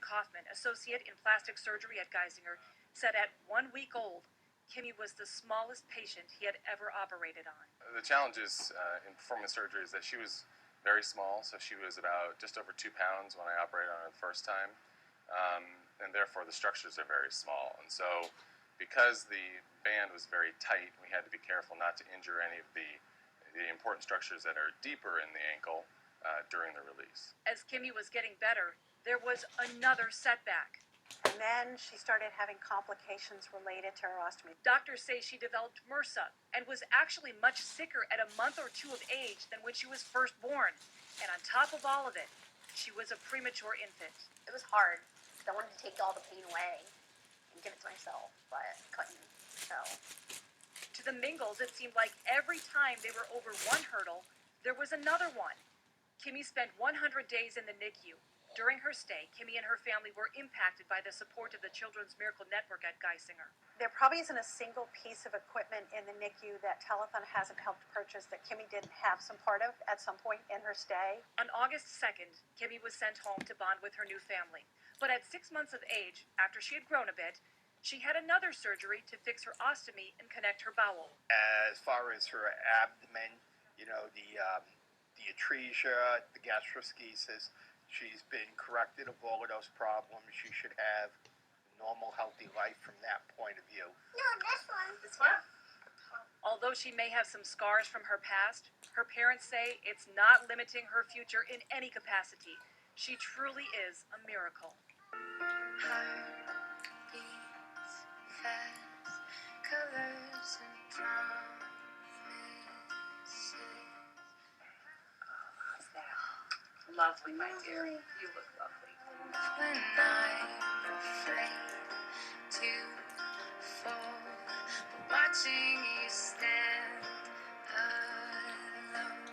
Kaufman, associate in plastic surgery at Geisinger, said at 1 week old, Kimmie was the smallest patient he had ever operated on. The challenges in performing surgery is that she was very small, so she was about just over 2 pounds when I operated on her the first time, and therefore the structures are very small. And so because the band was very tight, we had to be careful not to injure any of the important structures that are deeper in the ankle during the release. As Kimmie was getting better, there was another setback. And then she started having complications related to her ostomy. Doctors say she developed MRSA and was actually much sicker at a month or two of age than when she was first born. And on top of all of it, she was a premature infant. It was hard. I wanted to take all the pain away and give it to myself, but couldn't. So to the Mingles, it seemed like every time they were over one hurdle, there was another one. Kimmie spent 100 days in the NICU. During her stay, Kimmie and her family were impacted by the support of the Children's Miracle Network at Geisinger. There probably isn't a single piece of equipment in the NICU that Telethon hasn't helped purchase that Kimmie didn't have some part of at some point in her stay. On August 2nd, Kimmie was sent home to bond with her new family. But at 6 months of age, after she had grown a bit, she had another surgery to fix her ostomy and connect her bowel. As far as her abdomen, the atresia, the gastroschisis, she's been corrected of all of those problems. She should have a normal, healthy life from that point of view. no, this one. This one? Although she may have some scars from her past, her parents say it's not limiting her future in any capacity. She truly is a miracle. Heart beats fast, colors and promises. Lovely, my dear. You look lovely. When I'm afraid to fall, but watching you stand alone,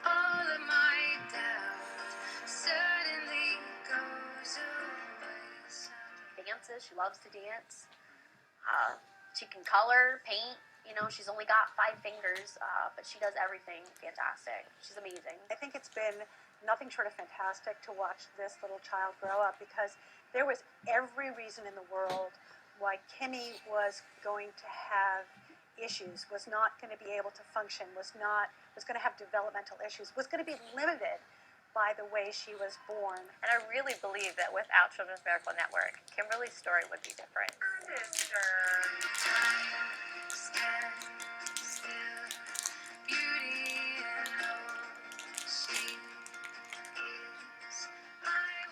all of my doubt suddenly goes away. Dances. She loves to dance. She can color, paint. She's only got 5 fingers, but she does everything fantastic. She's amazing. I think it's been nothing short of fantastic to watch this little child grow up, because there was every reason in the world why Kimmie was going to have issues, was not going to be able to function, was going to have developmental issues, was going to be limited by the way she was born. And I really believe that without Children's Miracle Network, Kimberly's story would be different.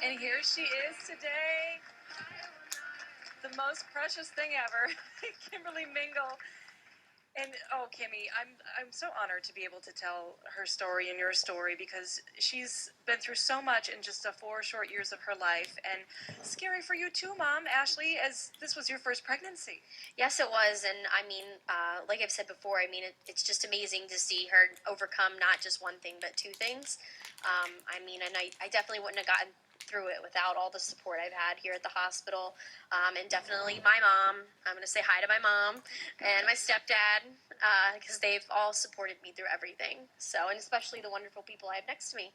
And here she is today, the most precious thing ever, Kimberly Mingle. And oh, Kimmie, I'm so honored to be able to tell her story and your story, because she's been through so much in just 4 short years of her life, and scary for you too, Mom, Ashley, as this was your first pregnancy. Yes, it was, and like I've said before, it's just amazing to see her overcome not just one thing, but 2 things. And I definitely wouldn't have gotten through it without all the support I've had here at the hospital, and definitely my mom. I'm going to say hi to my mom and my stepdad, because they've all supported me through everything. So, and especially the wonderful people I have next to me.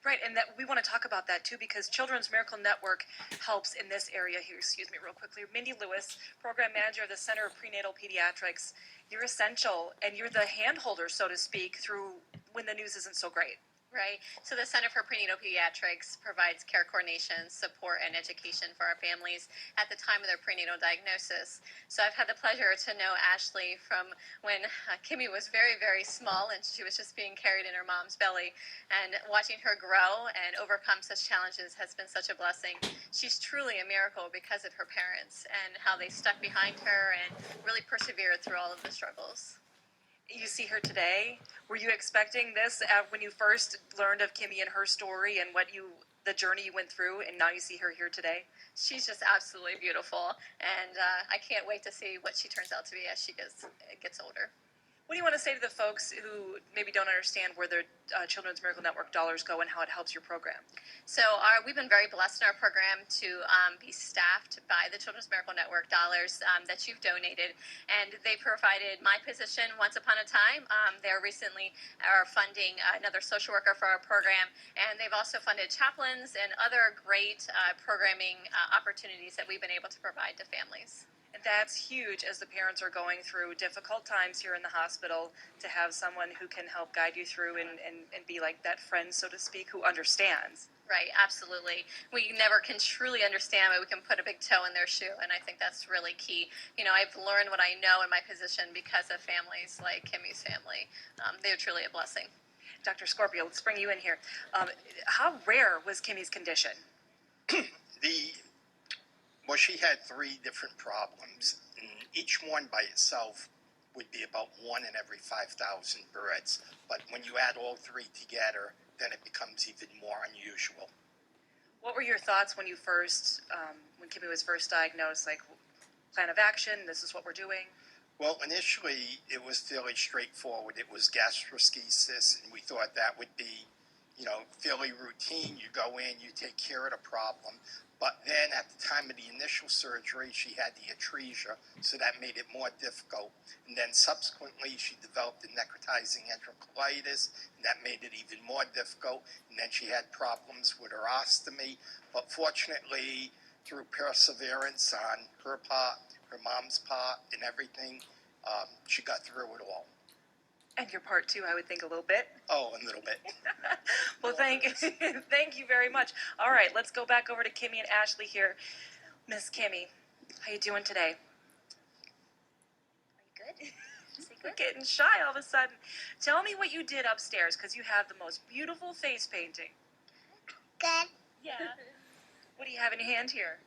Right, and that we want to talk about that too, because Children's Miracle Network helps in this area here. Excuse me real quickly. Mindy Lewis, Program Manager of the Center of Prenatal Pediatrics. You're essential, and you're the hand holder, so to speak, through when the news isn't so great. Right. So the Center for Prenatal Pediatrics provides care coordination, support, and education for our families at the time of their prenatal diagnosis. So I've had the pleasure to know Ashley from when Kimmie was very, very small and she was just being carried in her mom's belly. And watching her grow and overcome such challenges has been such a blessing. She's truly a miracle because of her parents and how they stuck behind her and really persevered through all of the struggles. You see her today. Were you expecting this when you first learned of Kimmie and her story and the journey you went through, and now you see her here today? She's just absolutely beautiful, and I can't wait to see what she turns out to be as she gets older. What do you want to say to the folks who maybe don't understand where their Children's Miracle Network dollars go and how it helps your program? So we've been very blessed in our program to be staffed by the Children's Miracle Network dollars that you've donated, and they provided my position once upon a time. They're recently are funding another social worker for our program, and they've also funded chaplains and other great programming opportunities that we've been able to provide to families. And that's huge as the parents are going through difficult times here in the hospital, to have someone who can help guide you through and be like that friend, so to speak, who understands. Right, absolutely. We never can truly understand, but we can put a big toe in their shoe, and I think that's really key. You know, I've learned what I know in my position because of families like Kimmie's family. They're truly a blessing. Dr. Scorpio, let's bring you in here. How rare was Kimmie's condition? Well, she had 3 different problems, and each one by itself would be about 1 in every 5,000 births. But when you add all 3 together, then it becomes even more unusual. What were your thoughts when you first, when Kimmie was first diagnosed? Like, plan of action, this is what we're doing? Well, initially, it was fairly straightforward. It was gastroschisis, and we thought that would be, fairly routine. You go in, you take care of the problem. But then at the time of the initial surgery, she had the atresia, so that made it more difficult. And then subsequently, she developed a necrotizing enterocolitis, and that made it even more difficult. And then she had problems with her ostomy. But fortunately, through perseverance on her part, her mom's part, and everything, she got through it all. And your part too, I would think, a little bit. Oh, a little bit. Well, thank you very much. All right, let's go back over to Kimmie and Ashley here. Miss Kimmie, how you doing today? Are you good? We're getting shy all of a sudden. Tell me what you did upstairs, because you have the most beautiful face painting. Good. Yeah. What do you have in your hand here?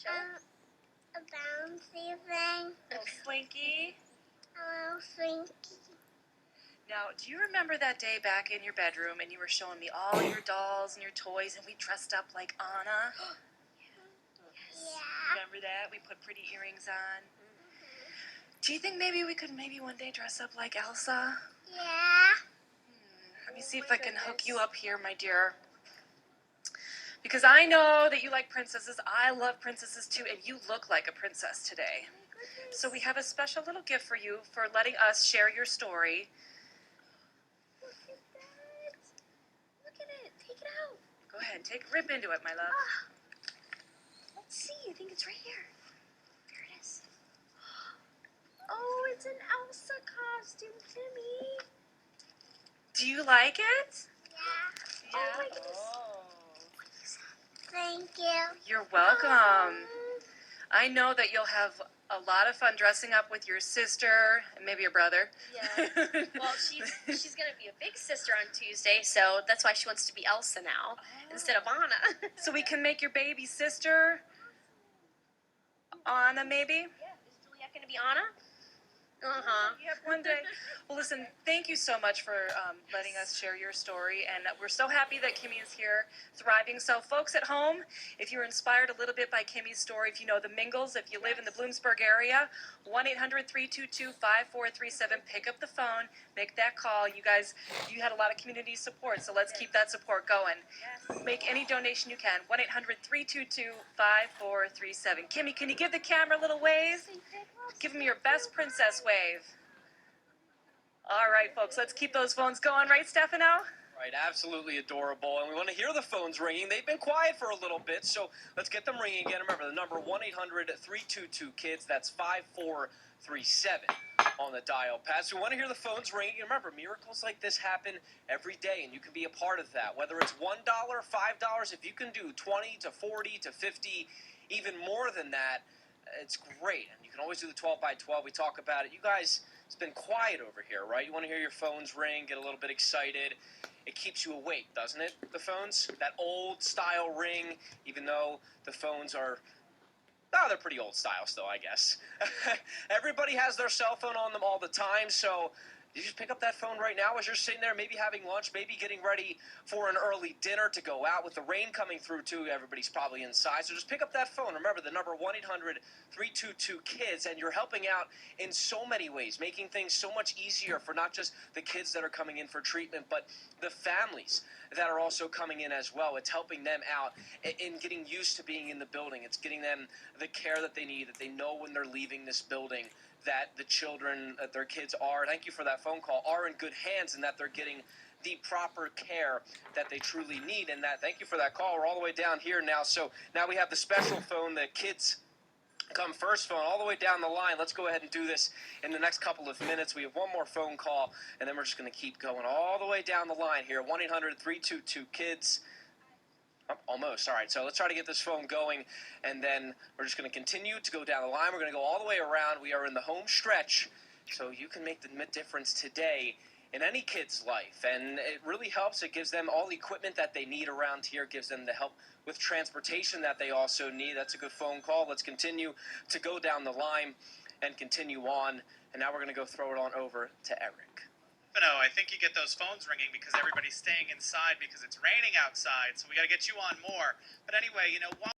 Show us. A bouncy thing. A little slinky. A little slinky. Now, do you remember that day back in your bedroom and you were showing me all your dolls and your toys and we dressed up like Anna? Yeah. Remember that? We put pretty earrings on. Do you think maybe we could one day dress up like Elsa? Yeah. Let me see if I can hook you up here, my dear. Because I know that you like princesses. I love princesses too, and you look like a princess today. So we have a special little gift for you for letting us share your story. Look at that. Look at it. Take it out. Go ahead, rip into it, my love. Let's see. I think it's right here. There it is. Oh, it's an Elsa costume, Kimmie. Do you like it? Yeah. Oh my goodness. Thank you. You're welcome. I know that you'll have a lot of fun dressing up with your sister and maybe your brother. Yeah. Well, she's gonna be a big sister on Tuesday, so that's why she wants to be Elsa now instead of Anna. So we can make your baby sister Anna, maybe? Yeah. Is Juliet gonna be Anna? Uh-huh. Yep, one day. Well, listen, thank you so much for letting us share your story, and we're so happy that Kimmie is here, thriving. So, folks at home, if you were inspired a little bit by Kimmie's story, if you know the Mingles, if you live in the Bloomsburg area, 1-800-322-5437, pick up the phone, make that call. You guys, you had a lot of community support, so let's keep that support going. Yes. Make any donation you can, 1-800-322-5437. Kimmie, can you give the camera a little wave? Give them your best princess wave. All right, folks, let's keep those phones going, right, Stefano? Right, absolutely adorable. And we want to hear the phones ringing. They've been quiet for a little bit, so let's get them ringing again. Remember, the number 1-800-322-KIDS. That's 5437 on the dial pad. So we want to hear the phones ringing. Remember, miracles like this happen every day, and you can be a part of that. Whether it's $1, $5, if you can do 20 to 40 to 50, even more than that, it's great. And you can always do the 12 by 12. We talk about it. You guys, it's been quiet over here, right? You want to hear your phones ring, get a little bit excited. It keeps you awake, doesn't it, the phones? That old style ring, even though the phones are, they're pretty old style still, I guess. Everybody has their cell phone on them all the time, so you just pick up that phone right now as you're sitting there, maybe having lunch, maybe getting ready for an early dinner to go out with the rain coming through too. Everybody's probably inside. So just pick up that phone. Remember the number 1-800-322-KIDS, and you're helping out in so many ways, making things so much easier for not just the kids that are coming in for treatment, but the families that are also coming in as well. It's helping them out in getting used to being in the building. It's getting them the care that they need, that they know when they're leaving this building, that the children, that their kids are, thank you for that phone call, are in good hands, and that they're getting the proper care that they truly need. And that, thank you for that call. We're all the way down here now. So now we have the special phone, the kids come first phone, all the way down the line. Let's go ahead and do this in the next couple of minutes. We have one more phone call, and then we're just going to keep going all the way down the line here. 1-800-322-KIDS. Oh, almost. All right, so let's try to get this phone going, and then we're just going to continue to go down the line. We're going to go all the way around. We are in the home stretch, so you can make the difference today in any kid's life, and it really helps. It gives them all the equipment that they need around here, gives them the help with transportation that they also need. That's a good phone call. Let's continue to go down the line and continue on, and now we're going to go throw it on over to Eric. No, I think you get those phones ringing because everybody's staying inside because it's raining outside, so we got to get you on more. But anyway, while